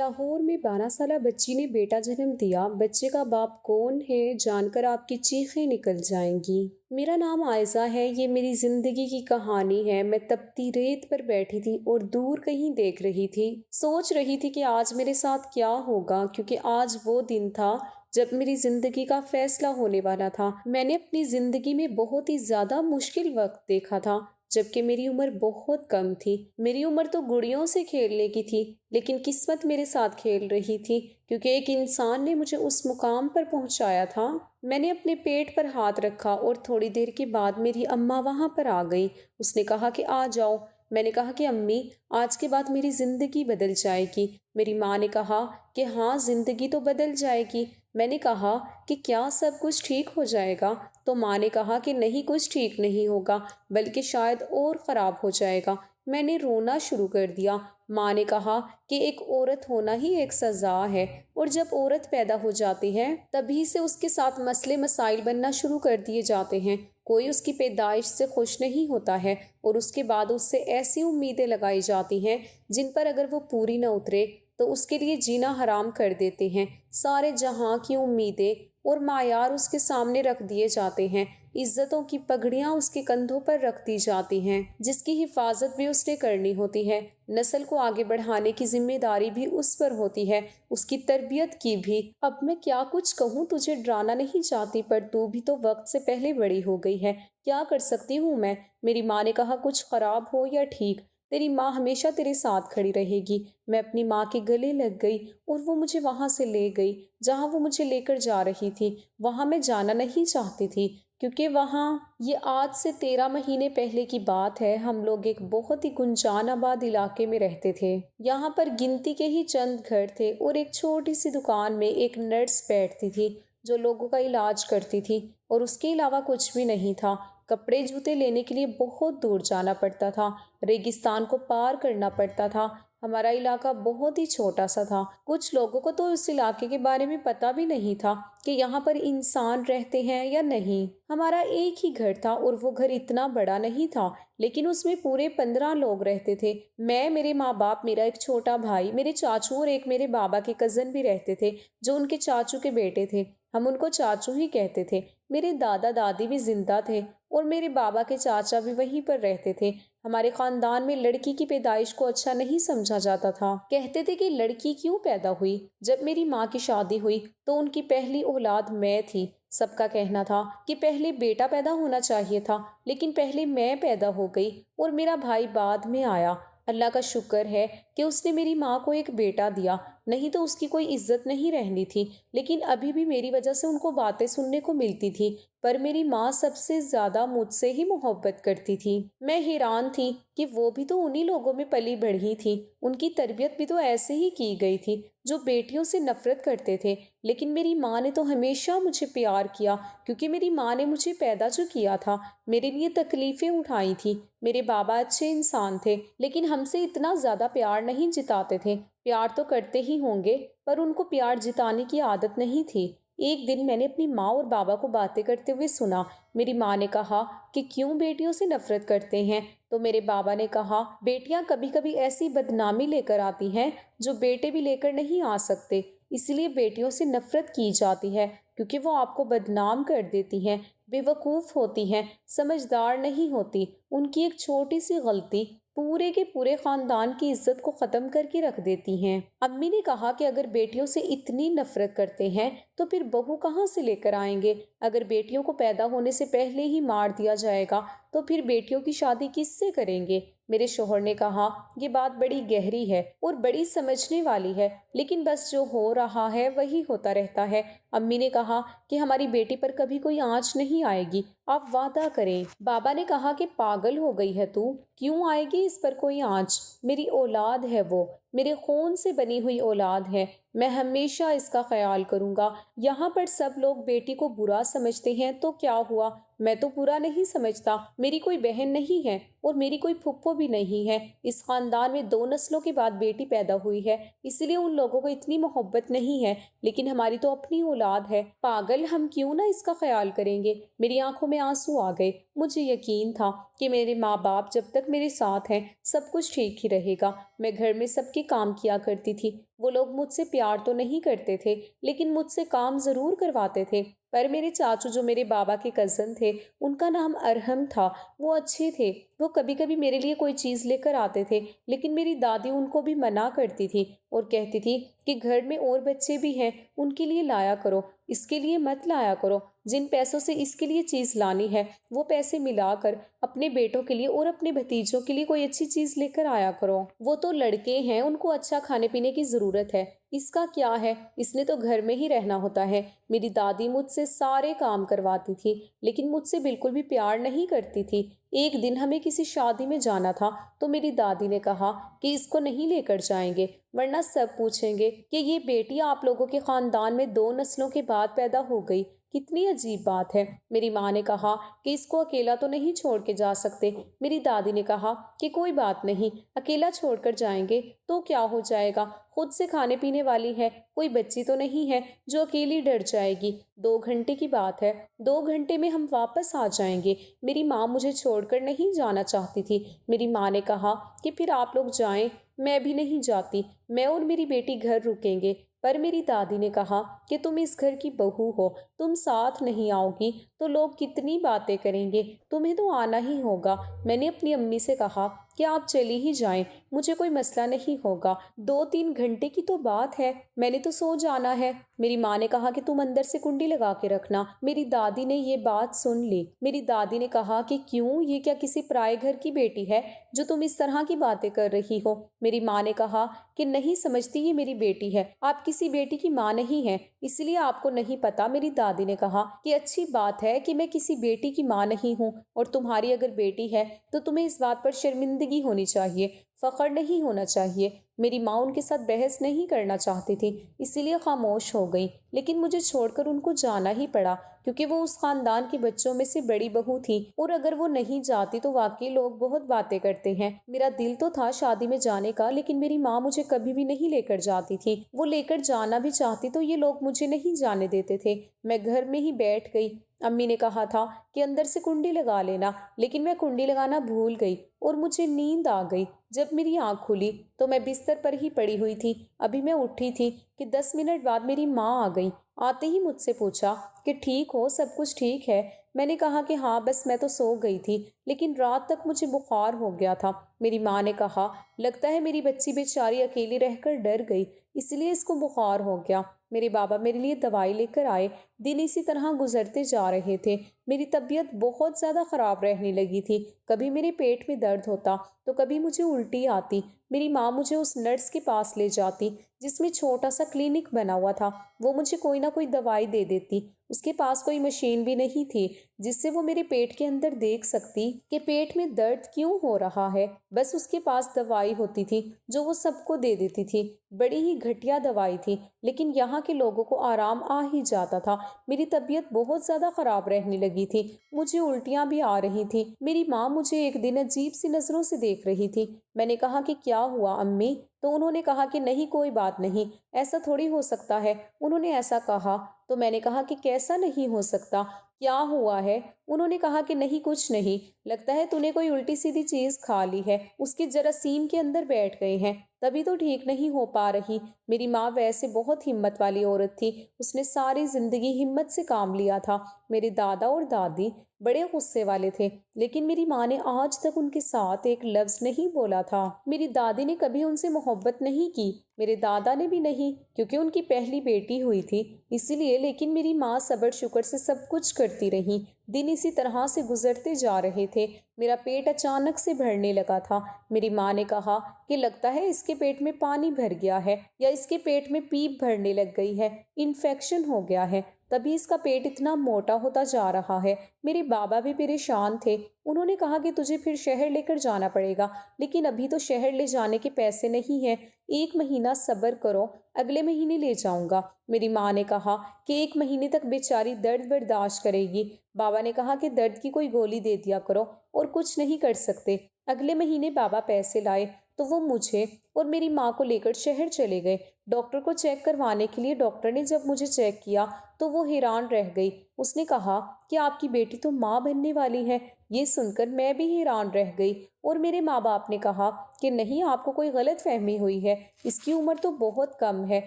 لاہور میں 12 سالہ بچی نے بیٹا جنم دیا۔ بچے کا باپ کون ہے جان کر آپ کی چیخیں نکل جائیں گی۔ میرا نام عائزہ ہے، یہ میری زندگی کی کہانی ہے۔ میں تپتی ریت پر بیٹھی تھی اور دور کہیں دیکھ رہی تھی، سوچ رہی تھی کہ آج میرے ساتھ کیا ہوگا، کیونکہ آج وہ دن تھا جب میری زندگی کا فیصلہ ہونے والا تھا۔ میں نے اپنی زندگی میں بہت ہی زیادہ مشکل وقت دیکھا تھا، جبکہ میری عمر بہت کم تھی۔ میری عمر تو گڑیوں سے کھیلنے کی تھی، لیکن قسمت میرے ساتھ کھیل رہی تھی، کیونکہ ایک انسان نے مجھے اس مقام پر پہنچایا تھا۔ میں نے اپنے پیٹ پر ہاتھ رکھا اور تھوڑی دیر کے بعد میری اماں وہاں پر آ گئی۔ اس نے کہا کہ آ جاؤ۔ میں نے کہا کہ امی، آج کے بعد میری زندگی بدل جائے گی۔ میری ماں نے کہا کہ ہاں، زندگی تو بدل جائے گی۔ میں نے کہا کہ کیا سب کچھ ٹھیک ہو جائے گا؟ تو ماں نے کہا کہ نہیں، کچھ ٹھیک نہیں ہوگا، بلکہ شاید اور خراب ہو جائے گا۔ میں نے رونا شروع کر دیا۔ ماں نے کہا کہ ایک عورت ہونا ہی ایک سزا ہے، اور جب عورت پیدا ہو جاتی ہے تبھی سے اس کے ساتھ مسئلے مسائل بننا شروع کر دیے جاتے ہیں۔ کوئی اس کی پیدائش سے خوش نہیں ہوتا ہے، اور اس کے بعد اس سے ایسی امیدیں لگائی جاتی ہیں جن پر اگر وہ پوری نہ اترے تو اس کے لیے جینا حرام کر دیتے ہیں۔ سارے جہاں کی امیدیں اور معیار اس کے سامنے رکھ دیے جاتے ہیں، عزتوں کی پگڑیاں اس کے کندھوں پر رکھ دی جاتی ہیں، جس کی حفاظت بھی اس نے کرنی ہوتی ہے۔ نسل کو آگے بڑھانے کی ذمہ داری بھی اس پر ہوتی ہے، اس کی تربیت کی بھی۔ اب میں کیا کچھ کہوں، تجھے ڈرانا نہیں چاہتی، پر تو بھی تو وقت سے پہلے بڑی ہو گئی ہے، کیا کر سکتی ہوں میں؟ میری ماں نے کہا کچھ خراب ہو یا ٹھیک، تیری ماں ہمیشہ تیرے ساتھ کھڑی رہے گی۔ میں اپنی ماں کے گلے لگ گئی اور وہ مجھے وہاں سے لے گئی جہاں وہ مجھے لے کر جا رہی تھی۔ وہاں میں جانا نہیں چاہتی تھی، کیونکہ وہاں، یہ آج سے 13 مہینے پہلے کی بات ہے، ہم لوگ ایک بہت ہی گنجان آباد علاقے میں رہتے تھے۔ یہاں پر گنتی کے ہی چند گھر تھے، اور ایک چھوٹی سی دکان میں ایک نرس بیٹھتی تھی جو لوگوں کا علاج کرتی تھی، اور اس کے علاوہ کچھ بھی نہیں تھا۔ کپڑے جوتے لینے کے لیے بہت دور جانا پڑتا تھا، ریگستان کو پار کرنا پڑتا تھا۔ ہمارا علاقہ بہت ہی چھوٹا سا تھا، کچھ لوگوں کو تو اس علاقے کے بارے میں پتہ بھی نہیں تھا کہ یہاں پر انسان رہتے ہیں یا نہیں۔ ہمارا ایک ہی گھر تھا، اور وہ گھر اتنا بڑا نہیں تھا، لیکن اس میں پورے 15 لوگ رہتے تھے۔ میں، میرے ماں باپ، میرا ایک چھوٹا بھائی، میرے چاچو اور ایک میرے بابا کے کزن بھی رہتے تھے جو ان کے چاچو کے بیٹے تھے۔ ہم ان کو چاچو ہی کہتے تھے۔ میرے دادا دادی بھی زندہ تھے، اور میرے بابا کے چاچا بھی وہیں پر رہتے تھے۔ ہمارے خاندان میں لڑکی کی پیدائش کو اچھا نہیں سمجھا جاتا تھا، کہتے تھے کہ لڑکی کیوں پیدا ہوئی۔ جب میری ماں کی شادی ہوئی تو ان کی پہلی اولاد میں تھی۔ سب کا کہنا تھا کہ پہلے بیٹا پیدا ہونا چاہیے تھا، لیکن پہلے میں پیدا ہو گئی اور میرا بھائی بعد میں آیا۔ اللہ کا شکر ہے کہ اس نے میری ماں کو ایک بیٹا دیا، نہیں تو اس کی کوئی عزت نہیں رہنی تھی۔ لیکن ابھی بھی میری وجہ سے ان کو باتیں سننے کو ملتی تھی، پر میری ماں سب سے زیادہ مجھ سے ہی محبت کرتی تھی۔ میں حیران تھی کہ وہ بھی تو انہی لوگوں میں پلی بڑھی تھی، ان کی تربیت بھی تو ایسے ہی کی گئی تھی جو بیٹیوں سے نفرت کرتے تھے۔ لیکن میری ماں نے تو ہمیشہ مجھے پیار کیا، کیونکہ میری ماں نے مجھے پیدا جو کیا تھا، میرے لیے تکلیفیں اٹھائی تھیں۔ میرے بابا اچھے انسان تھے، لیکن ہم سے اتنا زیادہ پیار نہیں جتاتے تھے۔ پیار تو کرتے ہی ہوں گے، پر ان کو پیار جتانے کی عادت نہیں تھی۔ ایک دن میں نے اپنی ماں اور بابا کو باتیں کرتے ہوئے سنا۔ میری ماں نے کہا کہ کیوں بیٹیوں سے نفرت کرتے ہیں؟ تو میرے بابا نے کہا، بیٹیاں کبھی کبھی ایسی بدنامی لے کر آتی ہیں جو بیٹے بھی لے کر نہیں آ سکتے، اس لیے بیٹیوں سے نفرت کی جاتی ہے، کیونکہ وہ آپ کو بدنام کر دیتی ہیں، بے وقوف ہوتی ہیں، سمجھدار نہیں ہوتی۔ ان کی ایک چھوٹی سی غلطی پورے کے پورے خاندان کی عزت کو ختم کر کے رکھ دیتی ہیں۔ امی نے کہا کہ اگر بیٹیوں سے اتنی نفرت کرتے ہیں تو پھر بہو کہاں سے لے کر آئیں گے؟ اگر بیٹیوں کو پیدا ہونے سے پہلے ہی مار دیا جائے گا تو پھر بیٹیوں کی شادی کس سے کریں گے؟ میرے شوہر نے کہا، یہ بات بڑی گہری ہے اور بڑی سمجھنے والی ہے، لیکن بس جو ہو رہا ہے وہی ہوتا رہتا ہے۔ امی نے کہا کہ ہماری بیٹی پر کبھی کوئی آنچ نہیں آئے گی، آپ وعدہ کریں۔ بابا نے کہا کہ پاگل ہو گئی ہے تو، کیوں آئے گی اس پر کوئی آنچ؟ میری اولاد ہے وہ، میرے خون سے بنی ہوئی اولاد ہے، میں ہمیشہ اس کا خیال کروں گا۔ یہاں پر سب لوگ بیٹی کو برا سمجھتے ہیں تو کیا ہوا؟ میں تو برا نہیں سمجھتا، میری کوئی بہن نہیں ہے اور میری کوئی پھپھو بھی نہیں ہے۔ اس خاندان میں 2 نسلوں کے بعد بیٹی پیدا ہوئی ہے، اس لیے ان لوگوں کو اتنی محبت نہیں ہے، لیکن ہماری تو اپنی اولاد ہے۔ پاگل، ہم کیوں نہ اس کا خیال کریں گے؟ میری آنکھوں میں آنسو آ گئے۔ مجھے یقین تھا کہ میرے ماں باپ جب تک میرے ساتھ ہیں سب کچھ ٹھیک ہی رہے گا۔ میں گھر میں سب کے کام کیا کرتی تھی۔ وہ لوگ مجھ سے پیار تو نہیں کرتے تھے لیکن مجھ سے کام ضرور کرواتے تھے۔ پر میرے چاچو جو میرے بابا کے کزن تھے، ان کا نام ارحم تھا، وہ اچھے تھے۔ وہ کبھی کبھی میرے لیے کوئی چیز لے کر آتے تھے لیکن میری دادی ان کو بھی منع کرتی تھی اور کہتی تھی کہ گھر میں اور بچے بھی ہیں، ان کے لیے لایا کرو، اس کے لیے مت لایا کرو۔ جن پیسوں سے اس کے لیے چیز لانی ہے وہ پیسے ملا کر اپنے بیٹوں کے لیے اور اپنے بھتیجوں کے لیے کوئی اچھی چیز لے کر آیا کرو۔ وہ تو لڑکے ہیں، ان کو اچھا کھانے پینے کی ضرورت ہے، اس کا کیا ہے، اس نے تو گھر میں ہی رہنا ہوتا ہے۔ میری دادی مجھ سے سارے کام کرواتی تھی لیکن مجھ سے بالکل بھی پیار نہیں کرتی تھی۔ ایک دن ہمیں کسی شادی میں جانا تھا تو میری دادی نے کہا کہ اس کو نہیں لے کر جائیں گے ورنہ سب پوچھیں گے کہ یہ بیٹی آپ لوگوں کے خاندان میں 2 نسلوں کے بعد پیدا ہو گئی، کتنی عجیب بات ہے۔ میری ماں نے کہا کہ اس کو اکیلا تو نہیں چھوڑ کے جا سکتے۔ میری دادی نے کہا کہ کوئی بات نہیں، اکیلا چھوڑ کر جائیں گے تو کیا ہو جائے گا، خود سے کھانے پینے والی ہے، کوئی بچی تو نہیں ہے جو اکیلی ڈر جائے گی۔ 2 گھنٹے کی بات ہے، 2 گھنٹے میں ہم واپس آ جائیں گے۔ میری ماں مجھے چھوڑ کر نہیں جانا چاہتی تھی۔ میری ماں نے کہا کہ پھر آپ لوگ جائیں، میں بھی نہیں جاتی، میں اور میری بیٹی گھر رکیں گے۔ پر میری دادی نے کہا کہ تم اس گھر کی بہو ہو، تم ساتھ نہیں آؤ گی تو لوگ کتنی باتیں کریں گے، تمہیں تو آنا ہی ہوگا۔ میں نے اپنی امی سے کہا کہ آپ چلی ہی جائیں، مجھے کوئی مسئلہ نہیں ہوگا، 2-3 گھنٹے کی تو بات ہے، میں نے تو سو جانا ہے۔ میری ماں نے کہا کہ تم اندر سے کنڈی لگا کے رکھنا۔ میری دادی نے یہ بات سن لی۔ میری دادی نے کہا کہ کیوں، یہ کیا کسی پرائے گھر کی بیٹی ہے جو تم اس طرح کی باتیں کر رہی ہو؟ میری ماں نے کہا کہ نہیں سمجھتی، یہ میری بیٹی ہے، آپ کسی بیٹی کی ماں نہیں ہیں، اس لیے آپ کو نہیں پتا۔ میری دادی نے کہا کہ اچھی بات ہے کہ میں کسی بیٹی کی ماں نہیں ہوں، اور تمہاری اگر بیٹی ہے تو تمہیں اس بات پر شرمندگی ہونی چاہیے، فخر نہیں ہونا چاہیے۔ میری ماں ان کے ساتھ بحث نہیں کرنا چاہتی تھی، اسی لیے خاموش ہو گئی، لیکن مجھے چھوڑ کر ان کو جانا ہی پڑا کیونکہ وہ اس خاندان کے بچوں میں سے بڑی بہو تھی، اور اگر وہ نہیں جاتی تو واقعی لوگ بہت باتیں کرتے ہیں۔ میرا دل تو تھا شادی میں جانے کا لیکن میری ماں مجھے کبھی بھی نہیں لے کر جاتی تھی، وہ لے کر جانا بھی چاہتی تو یہ لوگ مجھے نہیں جانے دیتے تھے۔ میں گھر میں ہی بیٹھ گئی۔ امی نے کہا تھا کہ اندر سے کنڈی لگا لینا، لیکن میں کنڈی لگانا بھول گئی اور مجھے نیند آ گئی۔ جب میری آنکھ کھلی تو میں بستر پر ہی پڑی ہوئی تھی، ابھی میں اٹھی تھی کہ 10 منٹ بعد میری ماں آ گئی۔ آتے ہی مجھ سے پوچھا کہ ٹھیک ہو، سب کچھ ٹھیک ہے؟ میں نے کہا کہ ہاں، بس میں تو سو گئی تھی لیکن رات تک مجھے بخار ہو گیا تھا۔ میری ماں نے کہا لگتا ہے میری بچی بیچاری اکیلی رہ کر ڈر گئی، اس لیے اس کو بخار ہو گیا۔ میرے بابا میرے لیے دوائی لے کر آئے۔ دن اسی طرح گزرتے جا رہے تھے۔ میری طبیعت بہت زیادہ خراب رہنے لگی تھی، کبھی میرے پیٹ میں درد ہوتا تو کبھی مجھے الٹی آتی۔ میری ماں مجھے اس نرس کے پاس لے جاتی جس میں چھوٹا سا کلینک بنا ہوا تھا، وہ مجھے کوئی نہ کوئی دوائی دے دیتی۔ اس کے پاس کوئی مشین بھی نہیں تھی جس سے وہ میرے پیٹ کے اندر دیکھ سکتی کہ پیٹ میں درد کیوں ہو رہا ہے، بس اس کے پاس دوائی ہوتی تھی جو وہ سب کو دے دیتی تھی۔ بڑی ہی گھٹیا دوائی تھی لیکن یہاں کے لوگوں کو آرام آ ہی جاتا تھا۔ میری طبیعت بہت زیادہ خراب رہنے لگی تھی، مجھے الٹیاں بھی آ رہی تھی۔ میری ماں مجھے ایک دن عجیب سی نظروں سے دیکھ رہی تھی۔ میں نے کہا کہ کیا ہوا امی؟ تو انہوں نے کہا کہ نہیں، کوئی بات نہیں، ایسا تھوڑی ہو سکتا ہے۔ انہوں نے ایسا کہا تو میں نے کہا کہ کیسا نہیں ہو سکتا، کیا ہوا ہے؟ انہوں نے کہا کہ نہیں، کچھ نہیں، لگتا ہے تو نے کوئی الٹی سیدھی چیز کھا لی ہے، اس کے جراثیم کے اندر بیٹھ گئے ہیں، تبھی تو ٹھیک نہیں ہو پا رہی۔ میری ماں ویسے بہت ہمت والی عورت تھی، اس نے ساری زندگی ہمت سے کام لیا تھا۔ میرے دادا اور دادی بڑے غصے والے تھے لیکن میری ماں نے آج تک ان کے ساتھ ایک لفظ نہیں بولا تھا۔ میری دادی نے کبھی ان سے محبت نہیں کی، میرے دادا نے بھی نہیں، کیونکہ ان کی پہلی بیٹی ہوئی تھی اسی لیے، لیکن میری ماں صبر شکر سے سب کچھ کرتی رہی۔ دن اسی طرح سے گزرتے جا رہے تھے۔ میرا پیٹ اچانک سے بھرنے لگا تھا۔ میری ماں نے کہا کہ لگتا ہے اس کے پیٹ میں پانی بھر گیا ہے یا اس کے پیٹ میں پیپ بھرنے لگ گئی ہے، انفیکشن ہو گیا ہے، تبھی اس کا پیٹ اتنا موٹا ہوتا جا رہا ہے۔ میرے بابا بھی پریشان تھے، انہوں نے کہا کہ تجھے پھر شہر لے کر جانا پڑے گا، لیکن ابھی تو شہر لے جانے کے پیسے نہیں ہیں، 1 مہینہ صبر کرو، اگلے مہینے لے جاؤں گا۔ میری ماں نے کہا کہ 1 مہینے تک بیچاری درد برداشت کرے گی۔ بابا نے کہا کہ درد کی کوئی گولی دے دیا کرو، اور کچھ نہیں کر سکتے۔ اگلے مہینے بابا پیسے لائے تو وہ مجھے اور میری ماں کو لے کر شہر چلے گئے۔ ڈاکٹر کو چیک کروانے کے لیے ڈاکٹر نے جب مجھے چیک کیا تو وہ حیران رہ گئی۔ اس نے کہا کہ آپ کی بیٹی تو ماں بننے والی ہے۔ یہ سن کر میں بھی حیران رہ گئی اور میرے ماں باپ نے کہا کہ نہیں، آپ کو کوئی غلط فہمی ہوئی ہے، اس کی عمر تو بہت کم ہے۔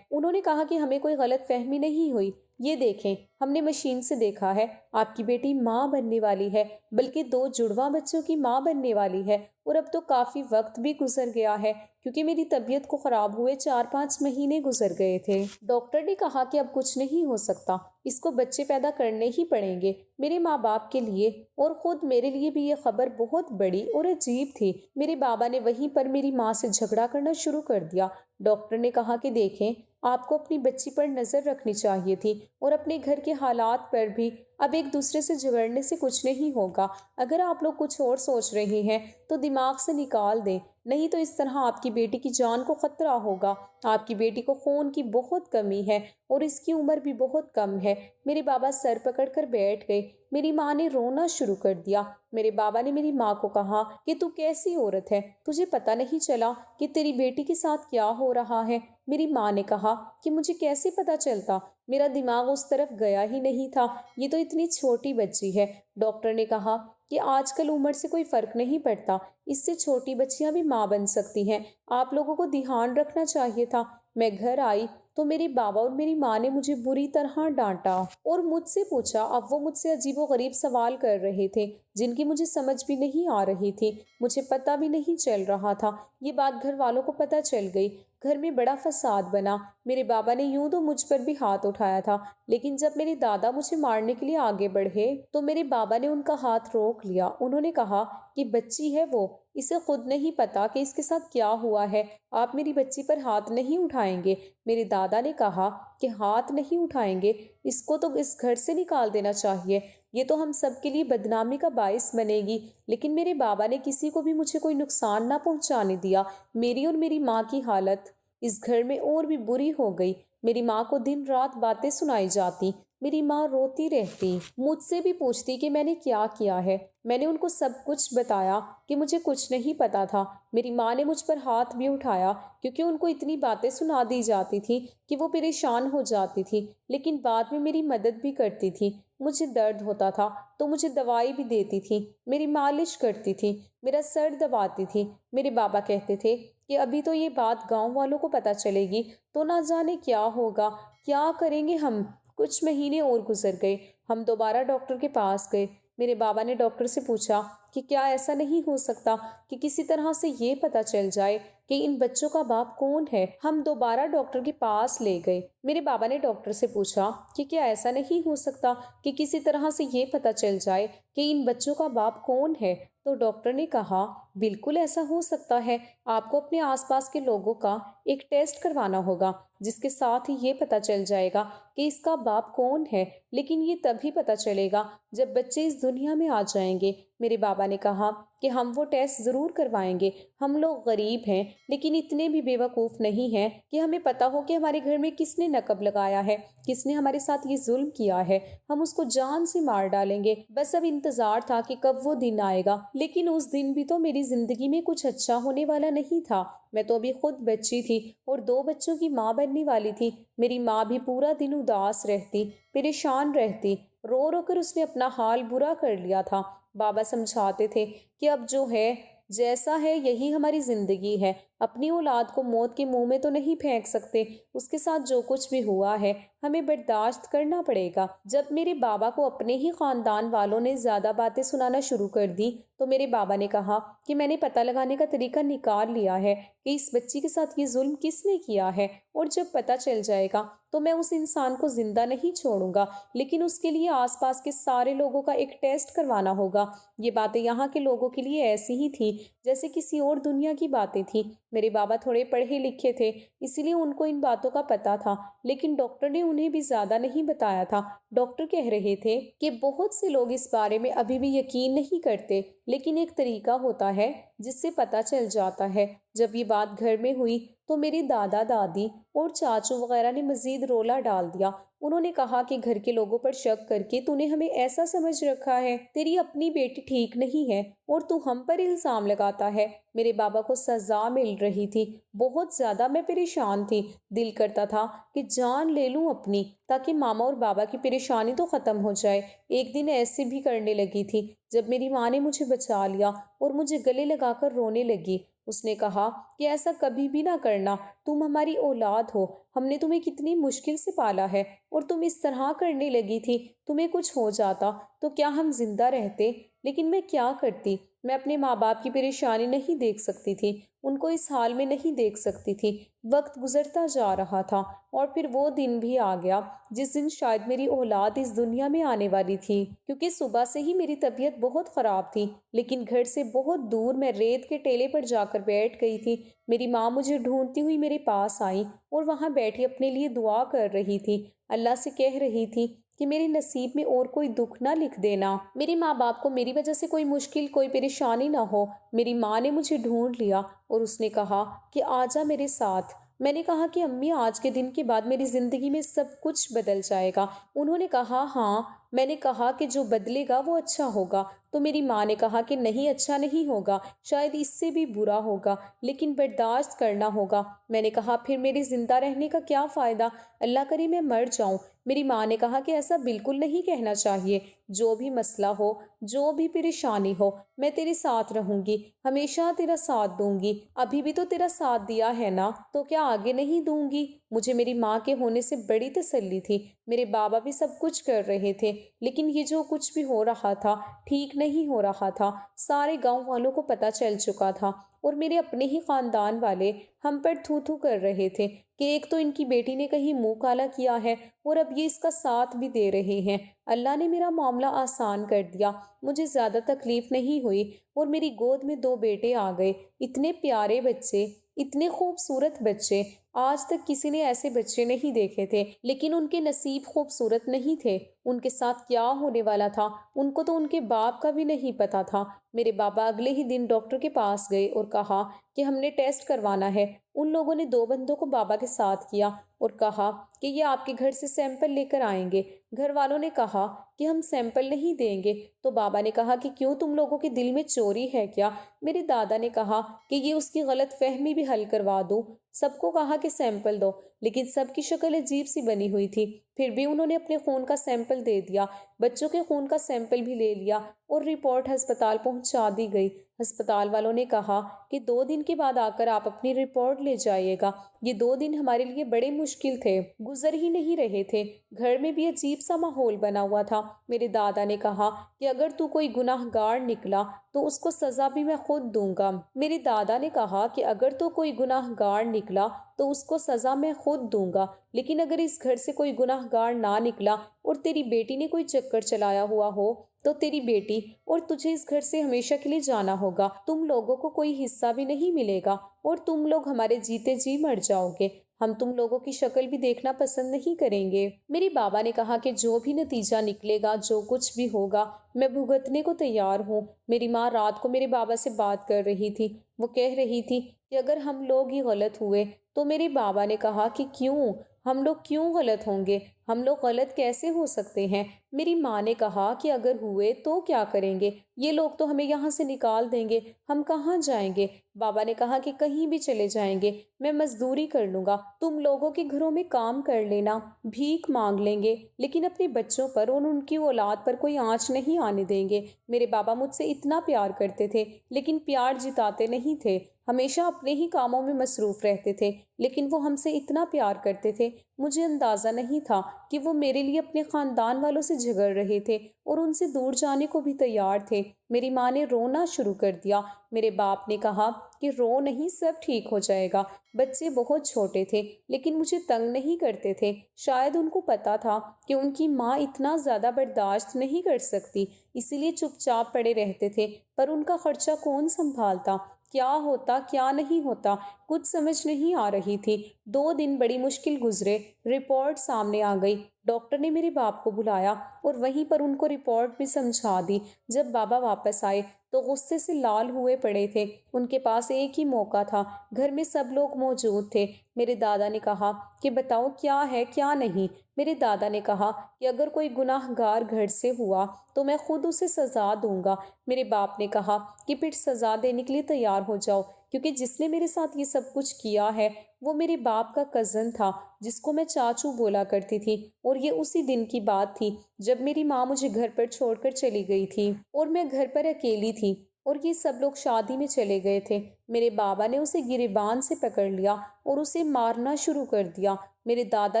انہوں نے کہا کہ ہمیں کوئی غلط فہمی نہیں ہوئی، یہ دیکھیں، ہم نے مشین سے دیکھا ہے، آپ کی بیٹی ماں بننے والی ہے، بلکہ 2 جڑواں بچوں کی ماں بننے والی ہے۔ اور اب تو کافی وقت بھی گزر گیا ہے، کیونکہ میری طبیعت کو خراب ہوئے 4-5 مہینے گزر گئے تھے۔ ڈاکٹر نے کہا کہ اب کچھ نہیں ہو سکتا، اس کو بچے پیدا کرنے ہی پڑیں گے۔ میرے ماں باپ کے لیے اور خود میرے لیے بھی یہ خبر بہت بڑی اور عجیب تھی۔ میرے بابا نے وہیں پر میری ماں سے جھگڑا کرنا شروع کر دیا۔ ڈاکٹر نے کہا کہ دیکھیں، آپ کو اپنی بچی پر نظر رکھنی چاہیے تھی اور اپنے گھر کے حالات پر بھی۔ اب ایک دوسرے سے جھگڑنے سے کچھ نہیں ہوگا۔ اگر آپ لوگ کچھ اور سوچ رہے ہیں تو دماغ سے نکال دیں، نہیں تو اس طرح آپ کی بیٹی کی جان کو خطرہ ہوگا۔ آپ کی بیٹی کو خون کی بہت کمی ہے اور اس کی عمر بھی بہت کم ہے۔ میرے بابا سر پکڑ کر بیٹھ گئے۔ میری ماں نے رونا شروع کر دیا۔ میرے بابا نے میری ماں کو کہا کہ تو کیسی عورت ہے، تجھے پتہ نہیں چلا کہ تیری بیٹی کے ساتھ کیا ہو رہا ہے؟ میری ماں نے کہا کہ مجھے کیسے پتہ چلتا، میرا دماغ اس طرف گیا ہی نہیں تھا، یہ تو اتنی چھوٹی بچی ہے۔ ڈاکٹر نے کہا کہ آج کل عمر سے کوئی فرق نہیں پڑتا، اس سے چھوٹی بچیاں بھی ماں بن سکتی ہیں، آپ لوگوں کو دھیان رکھنا چاہیے تھا۔ میں گھر آئی تو میرے بابا اور میری ماں نے مجھے بری طرح ڈانٹا اور مجھ سے پوچھا۔ اب وہ مجھ سے عجیب و غریب سوال کر رہے تھے جن کی مجھے سمجھ بھی نہیں آ رہی تھی، مجھے پتہ بھی نہیں چل رہا تھا۔ یہ بات گھر والوں کو پتہ چل گئی، گھر میں بڑا فساد بنا۔ میرے بابا نے یوں تو مجھ پر بھی ہاتھ اٹھایا تھا، لیکن جب میرے دادا مجھے مارنے کے لیے آگے بڑھے تو میرے بابا نے ان کا ہاتھ روک لیا۔ انہوں نے کہا کہ بچی ہے وہ، اسے خود نہیں پتا کہ اس کے ساتھ کیا ہوا ہے، آپ میری بچی پر ہاتھ نہیں اٹھائیں گے۔ میرے دادا نے کہا کہ ہاتھ نہیں اٹھائیں گے، اس کو تو اس گھر سے نکال دینا چاہیے، یہ تو ہم سب کے لیے بدنامی کا باعث بنے گی۔ لیکن میرے بابا نے کسی کو بھی مجھے کوئی نقصان نہ پہنچانے دیا۔ میری اور میری ماں کی حالت اس گھر میں اور بھی بری ہو گئی۔ میری ماں کو دن رات باتیں سنائی جاتی، میری ماں روتی رہتی، مجھ سے بھی پوچھتی کہ میں نے کیا ہے۔ میں نے ان کو سب کچھ بتایا کہ مجھے کچھ نہیں پتا تھا۔ میری ماں نے مجھ پر ہاتھ بھی اٹھایا کیونکہ ان کو اتنی باتیں سنا دی جاتی تھی کہ وہ پریشان ہو جاتی تھی، لیکن بعد میں میری مدد بھی کرتی تھی۔ مجھے درد ہوتا تھا تو مجھے دوائی بھی دیتی تھی، میری مالش کرتی تھی، میرا سر دباتی تھی۔ میرے بابا کہتے تھے کہ ابھی تو یہ بات گاؤں والوں کو پتہ چلے گی تو نہ جانے کیا ہوگا، کیا کریں گے ہم۔ کچھ مہینے اور گزر گئے، ہم دوبارہ ڈاکٹر کے پاس گئے۔ میرے بابا نے ڈاکٹر سے پوچھا کہ کیا ایسا نہیں ہو سکتا کہ کسی طرح سے یہ پتہ چل جائے کہ ان بچوں کا باپ کون ہے۔ ہم دوبارہ ڈاکٹر کے پاس لے گئے۔ میرے بابا نے ڈاکٹر سے پوچھا کہ کیا ایسا نہیں ہو سکتا کہ کسی طرح سے یہ پتہ چل جائے کہ ان بچوں کا باپ کون ہے؟ تو ڈاکٹر نے کہا بالکل ایسا ہو سکتا ہے، آپ کو اپنے آس پاس کے لوگوں کا ایک ٹیسٹ کروانا ہوگا جس کے ساتھ ہی یہ پتہ چل جائے گا کہ اس کا باپ کون ہے، لیکن یہ تبھی پتہ چلے گا جب بچے اس دنیا میں آ جائیں گے۔ میرے بابا نے کہا کہ ہم وہ ٹیسٹ ضرور کروائیں گے، ہم لوگ غریب ہیں لیکن اتنے بھی بے وقوف نہیں ہیں کہ ہمیں پتہ ہو کہ ہمارے گھر میں کس نے نقب لگایا ہے، کس نے ہمارے ساتھ یہ ظلم کیا ہے، ہم اس کو جان سے مار ڈالیں گے۔ بس اب انتظار تھا کہ کب وہ دن آئے گا، لیکن اس دن بھی تو میری زندگی میں کچھ اچھا ہونے والا نہیں تھا۔ میں تو ابھی خود بچی تھی اور 2 بچوں کی ماں بننے والی تھی۔ میری ماں بھی پورا دن اداس رہتی، پریشان رہتی، رو رو کر اس نے اپنا حال برا کر لیا تھا۔ بابا سمجھاتے تھے کہ اب جو ہے جیسا ہے یہی ہماری زندگی ہے، اپنی اولاد کو موت کے منہ میں تو نہیں پھینک سکتے، اس کے ساتھ جو کچھ بھی ہوا ہے ہمیں برداشت کرنا پڑے گا۔ جب میرے بابا کو اپنے ہی خاندان والوں نے زیادہ باتیں سنانا شروع کر دی تو میرے بابا نے کہا کہ میں نے پتہ لگانے کا طریقہ نکال لیا ہے کہ اس بچی کے ساتھ یہ ظلم کس نے کیا ہے، اور جب پتہ چل جائے گا تو میں اس انسان کو زندہ نہیں چھوڑوں گا، لیکن اس کے لیے آس پاس کے سارے لوگوں کا ایک ٹیسٹ کروانا ہوگا۔ یہ باتیں یہاں کے لوگوں کے لیے ایسی ہی تھیں جیسے کسی اور دنیا کی باتیں تھیں۔ میرے بابا تھوڑے پڑھے لکھے تھے، اسی لیے ان کو ان باتوں کا پتہ تھا، لیکن ڈاکٹر نے انہیں بھی زیادہ نہیں بتایا تھا۔ ڈاکٹر کہہ رہے تھے کہ بہت سے لوگ اس بارے میں ابھی بھی یقین نہیں کرتے، لیکن ایک طریقہ ہوتا ہے جس سے پتہ چل جاتا ہے۔ جب یہ بات گھر میں ہوئی تو میری دادا دادی اور چاچو وغیرہ نے مزید رولا ڈال دیا۔ انہوں نے کہا کہ گھر کے لوگوں پر شک کر کے تو نے ہمیں ایسا سمجھ رکھا ہے، تیری اپنی بیٹی ٹھیک نہیں ہے اور تو ہم پر الزام لگاتا ہے۔ میرے بابا کو سزا مل رہی تھی، بہت زیادہ میں پریشان تھی، دل کرتا تھا کہ جان لے لوں اپنی تاکہ ماما اور بابا کی پریشانی تو ختم ہو جائے۔ ایک دن ایسے بھی کرنے لگی تھی جب میری ماں نے مجھے بچا لیا اور مجھے گلے لگا کر رونے لگی۔ اس نے کہا کہ ایسا کبھی بھی نہ کرنا، تم ہماری اولاد ہو، ہم نے تمہیں کتنی مشکل سے پالا ہے اور تم اس طرح کرنے لگی تھی، تمہیں کچھ ہو جاتا تو کیا ہم زندہ رہتے؟ لیکن میں کیا کرتی؟ میں اپنے ماں باپ کی پریشانی نہیں دیکھ سکتی تھی، ان کو اس حال میں نہیں دیکھ سکتی تھی۔ وقت گزرتا جا رہا تھا اور پھر وہ دن بھی آ گیا جس دن شاید میری اولاد اس دنیا میں آنے والی تھی، کیونکہ صبح سے ہی میری طبیعت بہت خراب تھی، لیکن گھر سے بہت دور میں ریت کے ٹیلے پر جا کر بیٹھ گئی تھی۔ میری ماں مجھے ڈھونڈتی ہوئی میرے پاس آئی اور وہاں بیٹھی اپنے لیے دعا کر رہی تھی، اللہ سے کہہ رہی تھی کہ میرے نصیب میں اور کوئی دکھ نہ لکھ دینا، میرے ماں باپ کو میری وجہ سے کوئی مشکل کوئی پریشانی نہ ہو۔ میری ماں نے مجھے ڈھونڈ لیا اور اس نے کہا کہ آجا میرے ساتھ۔ میں نے کہا کہ امی آج کے دن کے بعد میری زندگی میں سب کچھ بدل جائے گا۔ انہوں نے کہا ہاں۔ میں نے کہا کہ جو بدلے گا وہ اچھا ہوگا، تو میری ماں نے کہا کہ نہیں، اچھا نہیں ہوگا، شاید اس سے بھی برا ہوگا، لیکن برداشت کرنا ہوگا۔ میں نے کہا پھر میرے زندہ رہنے کا کیا فائدہ، اللہ کرے میں مر جاؤں۔ میری ماں نے کہا کہ ایسا بالکل نہیں کہنا چاہیے، جو بھی مسئلہ ہو، جو بھی پریشانی ہو، میں تیرے ساتھ رہوں گی، ہمیشہ تیرا ساتھ دوں گی۔ ابھی بھی تو تیرا ساتھ دیا ہے نا، تو کیا آگے نہیں دوں گی؟ مجھے میری ماں کے ہونے سے بڑی تسلی تھی۔ میرے بابا بھی سب کچھ کر رہے تھے، لیکن یہ جو کچھ بھی ہو رہا تھا ٹھیک نہیں ہو رہا تھا۔ سارے گاؤں والوں کو پتہ چل چکا تھا اور میرے اپنے ہی خاندان والے ہم پر تھو تھو کر رہے تھے کہ ایک تو ان کی بیٹی نے کہیں منہ کالا کیا ہے اور اب یہ اس کا ساتھ بھی دے رہے ہیں۔ اللہ نے میرا معاملہ آسان کر دیا، مجھے زیادہ تکلیف نہیں ہوئی اور میری گود میں 2 بیٹے آ گئے، اتنے پیارے بچے، اتنے خوبصورت بچے۔ آج تک کسی نے ایسے بچے نہیں دیکھے تھے، لیکن ان کے نصیب خوبصورت نہیں تھے۔ ان کے ساتھ کیا ہونے والا تھا ان کو تو ان کے باپ کا بھی نہیں پتا تھا۔ میرے بابا اگلے ہی دن ڈاکٹر کے پاس گئے اور کہا کہ ہم نے ٹیسٹ کروانا ہے۔ ان لوگوں نے 2 بندوں کو بابا کے ساتھ کیا اور کہا کہ یہ آپ کے گھر سے سیمپل لے کر آئیں گے۔ گھر والوں نے کہا کہ ہم سیمپل نہیں دیں گے، تو بابا نے کہا کہ کیوں، تم لوگوں کے دل میں چوری ہے کیا؟ میرے دادا نے کہا کہ یہ اس کی غلط فہمی بھی حل کروا دوں۔ سب کو کہا کہ سیمپل دو، لیکن سب کی شکل عجیب سی بنی ہوئی تھی۔ پھر بھی انہوں نے اپنے خون کا سیمپل دے دیا، بچوں کے خون کا سیمپل بھی لے لیا اور رپورٹ ہسپتال پہنچا دی گئی۔ ہسپتال والوں نے کہا کہ 2 دن کے بعد آ کر آپ اپنی رپورٹ لے جائیے گا۔ یہ 2 دن ہمارے لیے بڑے مشکل تھے، گزر ہی نہیں رہے تھے، گھر میں بھی عجیب سا ماحول بنا ہوا تھا۔ میرے دادا نے کہا کہ اگر تو کوئی گناہ گار نکلا تو اس کو سزا بھی میں خود دوں گا۔ میرے دادا نے کہا کہ اگر تو کوئی گناہ گار نکلا تو اس کو سزا میں خود دوں گا، لیکن اگر اس گھر سے کوئی گناہ گار نہ نکلا اور تیری بیٹی نے کوئی چکر چلایا ہوا ہو تو تیری بیٹی اور تجھے اس گھر سے ہمیشہ کے لیے جانا ہوگا، تم لوگوں کو کوئی حصہ بھی نہیں ملے گا اور تم لوگ ہمارے جیتے جی مر جاؤ گے، ہم تم لوگوں کی شکل بھی دیکھنا پسند نہیں کریں گے۔ میرے بابا نے کہا کہ جو بھی نتیجہ نکلے گا، جو کچھ بھی ہوگا، میں بھگتنے کو تیار ہوں۔ میری ماں رات کو میرے بابا سے بات کر رہی تھی، وہ کہہ رہی تھی کہ اگر ہم لوگ ہی غلط ہوئے تو میرے بابا نے کہا کہ کیوں، ہم لوگ کیوں غلط ہوں گے، ہم لوگ غلط کیسے ہو سکتے ہیں؟ میری ماں نے کہا کہ اگر ہوئے تو کیا کریں گے، یہ لوگ تو ہمیں یہاں سے نکال دیں گے، ہم کہاں جائیں گے؟ بابا نے کہا کہ کہیں بھی چلے جائیں گے، میں مزدوری کر لوں گا، تم لوگوں کے گھروں میں کام کر لینا، بھیک مانگ لیں گے، لیکن اپنے بچوں پر اور ان کی اولاد پر کوئی آنچ نہیں آنے دیں گے۔ میرے بابا مجھ سے اتنا پیار کرتے تھے، لیکن پیار جتاتے نہیں تھے، ہمیشہ اپنے ہی کاموں میں مصروف رہتے تھے، لیکن وہ ہم سے اتنا پیار کرتے تھے، مجھے اندازہ نہیں تھا کہ وہ میرے لیے اپنے خاندان والوں سے جھگڑ رہے تھے اور ان سے دور جانے کو بھی تیار تھے۔ میری ماں نے رونا شروع کر دیا۔ میرے باپ نے کہا کہ رو نہیں، سب ٹھیک ہو جائے گا۔ بچے بہت چھوٹے تھے لیکن مجھے تنگ نہیں کرتے تھے، شاید ان کو پتا تھا کہ ان کی ماں اتنا زیادہ برداشت نہیں کر سکتی، اسی لیے چپ چاپ پڑے رہتے تھے، پر ان کا خرچہ کون سنبھالتا؟ کیا ہوتا کیا نہیں ہوتا کچھ سمجھ نہیں آ رہی تھی۔ 2 دن بڑی مشکل گزرے، رپورٹ سامنے آ گئی، ڈاکٹر نے میرے باپ کو بلایا اور وہیں پر ان کو رپورٹ بھی سمجھا دی۔ جب بابا واپس آئے تو غصے سے لال ہوئے پڑے تھے۔ ان کے پاس ایک ہی موقع تھا، گھر میں سب لوگ موجود تھے۔ میرے دادا نے کہا کہ بتاؤ کیا ہے کیا نہیں۔ میرے دادا نے کہا کہ اگر کوئی گناہ گار گھر سے ہوا تو میں خود اسے سزا دوں گا۔ میرے باپ نے کہا کہ پھر سزا دینے کے لیے تیار ہو جاؤ، کیونکہ جس نے میرے ساتھ یہ سب کچھ کیا ہے وہ میرے باپ کا کزن تھا، جس کو میں چاچو بولا کرتی تھی، اور یہ اسی دن کی بات تھی جب میری ماں مجھے گھر پر چھوڑ کر چلی گئی تھی اور میں گھر پر اکیلی تھی، اور یہ سب لوگ شادی میں چلے گئے تھے۔ میرے بابا نے اسے گریبان سے پکڑ لیا اور اسے مارنا شروع کر دیا۔ میرے دادا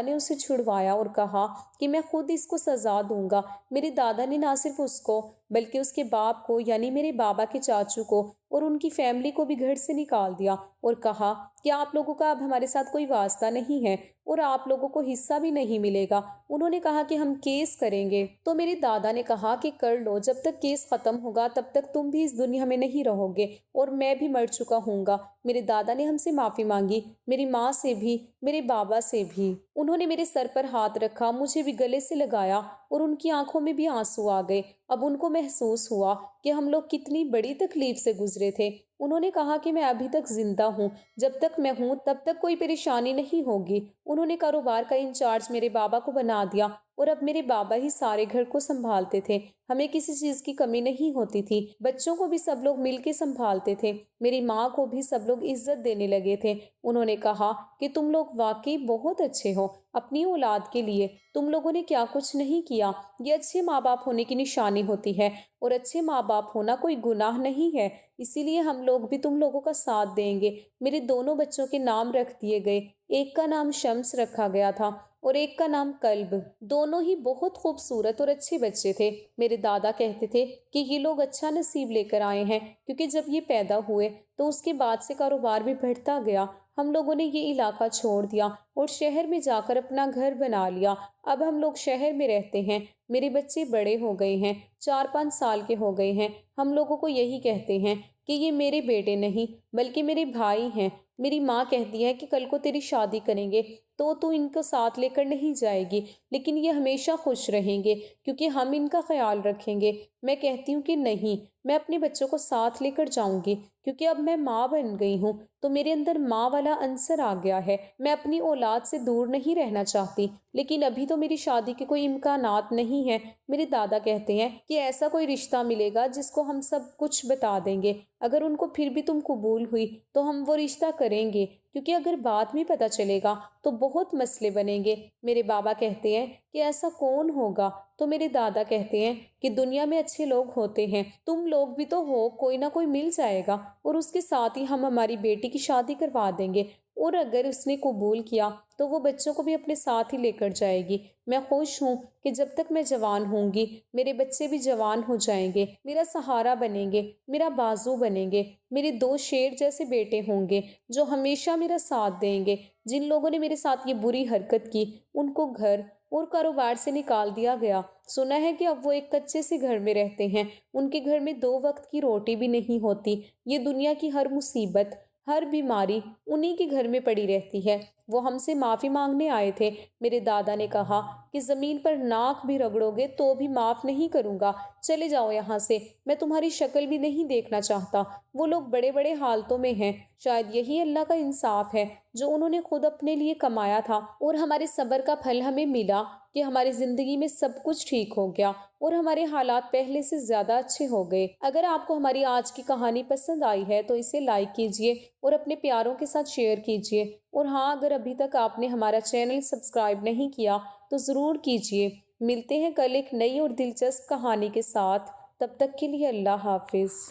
نے اسے چھڑوایا اور کہا کہ میں خود اس کو سزا دوں گا۔ میرے دادا نے نہ صرف اس کو بلکہ اس کے باپ کو یعنی میرے بابا کے چاچو کو اور ان کی فیملی کو بھی گھر سے نکال دیا اور کہا کہ آپ لوگوں کا اب ہمارے ساتھ کوئی واسطہ نہیں ہے اور آپ لوگوں کو حصہ بھی نہیں ملے گا۔ انہوں نے کہا کہ ہم کیس کریں گے۔ تو میرے دادا نے کہا کہ کر لو، جب تک کیس ختم ہوگا تب تک تم بھی اس دنیا میں نہیں رہو گے اور میں بھی مر چکا ہوں گا۔ میرے دادا نے ہم سے معافی مانگی، میری ماں سے بھی، میرے بابا سے بھی۔ انہوں نے میرے سر پر ہاتھ رکھا، مجھے بھی گلے سے لگایا اور ان کی آنکھوں میں بھی آنسو آ گئے۔ اب ان کو محسوس ہوا کہ ہم لوگ کتنی بڑی تکلیف سے گزرے تھے۔ انہوں نے کہا کہ میں ابھی تک زندہ ہوں، جب تک میں ہوں تب تک کوئی پریشانی نہیں ہوگی۔ انہوں نے کاروبار کا انچارج میرے بابا کو بنا دیا اور اب میرے بابا ہی سارے گھر کو سنبھالتے تھے، ہمیں کسی چیز کی کمی نہیں ہوتی تھی۔ بچوں کو بھی سب لوگ مل کے سنبھالتے تھے، میری ماں کو بھی سب لوگ عزت دینے لگے تھے۔ انہوں نے کہا کہ تم لوگ واقعی بہت اچھے ہو، اپنی اولاد کے لیے تم لوگوں نے کیا کچھ نہیں کیا۔ یہ اچھے ماں باپ ہونے کی نشانی ہوتی ہے، اور اچھے ماں باپ ہونا کوئی گناہ نہیں ہے، اسی لیے ہم لوگ بھی تم لوگوں کا ساتھ دیں گے۔ میرے دونوں بچوں کے نام رکھ دیے گئے، ایک کا نام شمس رکھا گیا تھا اور ایک کا نام کلب۔ دونوں ہی بہت خوبصورت اور اچھے بچے تھے۔ میرے دادا کہتے تھے کہ یہ لوگ اچھا نصیب لے کر آئے ہیں، کیونکہ جب یہ پیدا ہوئے تو اس کے بعد سے کاروبار بھی بڑھتا گیا۔ ہم لوگوں نے یہ علاقہ چھوڑ دیا اور شہر میں جا کر اپنا گھر بنا لیا۔ اب ہم لوگ شہر میں رہتے ہیں۔ میرے بچے بڑے ہو گئے ہیں، 4-5 سال کے ہو گئے ہیں۔ ہم لوگوں کو یہی کہتے ہیں کہ یہ میرے بیٹے نہیں بلکہ میرے بھائی ہیں۔ میری ماں کہتی ہے کہ کل کو تیری شادی کریں گے تو ان کو ساتھ لے کر نہیں جائے گی، لیکن یہ ہمیشہ خوش رہیں گے کیونکہ ہم ان کا خیال رکھیں گے۔ میں کہتی ہوں کہ نہیں، میں اپنے بچوں کو ساتھ لے کر جاؤں گی، کیونکہ اب میں ماں بن گئی ہوں تو میرے اندر ماں والا عنصر آ گیا ہے۔ میں اپنی اولاد سے دور نہیں رہنا چاہتی، لیکن ابھی تو میری شادی کے کوئی امکانات نہیں ہیں۔ میرے دادا کہتے ہیں کہ ایسا کوئی رشتہ ملے گا جس کو ہم سب کچھ بتا دیں گے، اگر ان کو پھر بھی تم قبول ہوئی تو ہم وہ رشتہ کریں گے، کیونکہ اگر بعد میں پتہ چلے گا تو بہت مسئلے بنیں گے۔ میرے بابا کہتے ہیں کہ ایسا کون ہوگا؟ تو میرے دادا کہتے ہیں کہ دنیا میں اچھے لوگ ہوتے ہیں، تم لوگ بھی تو ہو، کوئی نہ کوئی مل جائے گا اور اس کے ساتھ ہی ہم ہماری بیٹی کی شادی کروا دیں گے، اور اگر اس نے قبول کیا تو وہ بچوں کو بھی اپنے ساتھ ہی لے کر جائے گی۔ میں خوش ہوں کہ جب تک میں جوان ہوں گی میرے بچے بھی جوان ہو جائیں گے، میرا سہارا بنیں گے، میرا بازو بنیں گے، میرے 2 شیر جیسے بیٹے ہوں گے جو ہمیشہ میرا ساتھ دیں گے۔ جن لوگوں نے میرے ساتھ یہ بری حرکت کی ان کو گھر اور کاروبار سے نکال دیا گیا۔ سنا ہے کہ اب وہ ایک کچے سے گھر میں رہتے ہیں، ان کے گھر میں 2 وقت کی روٹی بھی نہیں ہوتی۔ یہ دنیا کی ہر مصیبت، ہر بیماری انہی کے گھر میں پڑی رہتی ہے۔ وہ ہم سے معافی مانگنے آئے تھے۔ میرے دادا نے کہا کہ زمین پر ناک بھی رگڑو گے تو بھی معاف نہیں کروں گا، چلے جاؤ یہاں سے، میں تمہاری شکل بھی نہیں دیکھنا چاہتا۔ وہ لوگ بڑے بڑے حالتوں میں ہیں، شاید یہی اللہ کا انصاف ہے جو انہوں نے خود اپنے لیے کمایا تھا، اور ہمارے صبر کا پھل ہمیں ملا کہ ہماری زندگی میں سب کچھ ٹھیک ہو گیا اور ہمارے حالات پہلے سے زیادہ اچھے ہو گئے۔ اگر آپ کو ہماری آج کی کہانی پسند آئی ہے تو اسے لائک کیجئے اور اپنے پیاروں کے ساتھ شیئر کیجئے، اور ہاں، اگر ابھی تک آپ نے ہمارا چینل سبسکرائب نہیں کیا تو ضرور کیجئے۔ ملتے ہیں کل ایک نئی اور دلچسپ کہانی کے ساتھ، تب تک کے لیے اللہ حافظ۔